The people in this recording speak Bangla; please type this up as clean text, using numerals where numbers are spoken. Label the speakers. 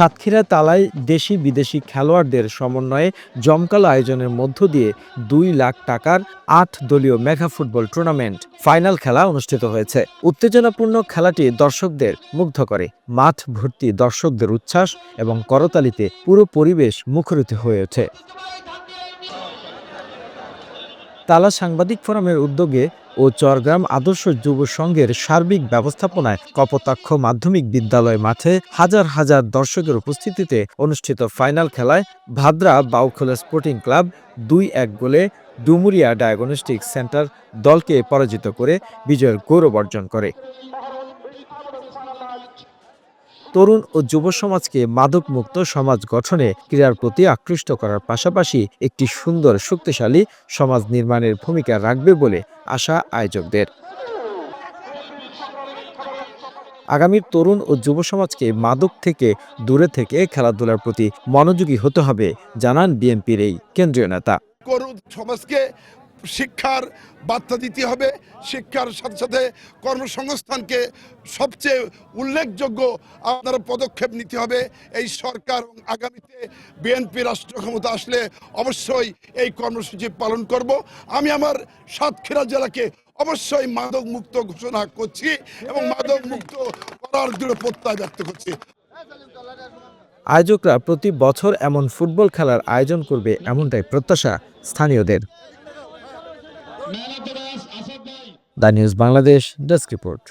Speaker 1: সাতক্ষীরা তালায় দেশি বিদেশি খেলোয়াড়দের সমন্বয়ে জমকালো আয়োজনের মধ্য দিয়ে ২ লাখ টাকার ৮ দলীয় মেগা ফুটবল টুর্নামেন্ট ফাইনাল খেলা অনুষ্ঠিত হয়েছে। উত্তেজনাপূর্ণ খেলাটি দর্শকদের মুগ্ধ করে। মাঠ ভর্তি দর্শকদের উচ্ছ্বাস এবং করতালিতে পুরো পরিবেশ মুখরিত হয়ে ওঠে। তালা সাংবাদিক ফোরামের উদ্যোগে ও চরগ্রাম আদর্শ যুব সংঘের সার্বিক ব্যবস্থাপনায় কপোতাক্ষ মাধ্যমিক বিদ্যালয় মাঠে হাজার হাজার দর্শকের উপস্থিতিতে অনুষ্ঠিত ফাইনাল খেলায় ভাদ্রা বাউখোলা স্পোর্টিং ক্লাব ২-১ গোলে ডুমুরিয়া ডায়াগনস্টিক সেন্টার দলকে পরাজিত করে বিজয়ের গৌরব অর্জন করে। তরুণ ও যুব সমাজকে মাদকমুক্ত সমাজ গঠনে ক্রীড়ার প্রতি আকৃষ্ট করার পাশাপাশি একটি সুন্দর শক্তিশালী সমাজ নির্মাণের ভূমিকা রাখবে বলে আশা আয়োজকদের। আগামীর তরুণ ও যুব সমাজকে মাদক থেকে দূরে থেকে খেলাধুলার প্রতি মনোযোগী হতে হবে জানান বিএনপির এই কেন্দ্রীয় নেতা।
Speaker 2: সমাজকে শিক্ষার বার্তা দিতে হবে, শিক্ষার সাথে সাথে কর্মসংস্থানকে সবচেয়ে উল্লেখযোগ্য আপনারা পদক্ষেপ নিতে হবে। এই সরকার আগামীতে বিএনপি রাষ্ট্র ক্ষমতা আসলে অবশ্যই এই কর্মসূচি পালন করব। আমি আমার সাতক্ষীরা জেলাকে অবশ্যই মাদক মুক্ত ঘোষণা করছি এবং মাদক মুক্ত করার দৃঢ় প্রত্যয় ব্যক্ত করছি।
Speaker 1: আয়োজকরা প্রতি বছর এমন ফুটবল খেলার আয়োজন করবে এমনটাই প্রত্যাশা স্থানীয়দের। The news Bangladesh desk report.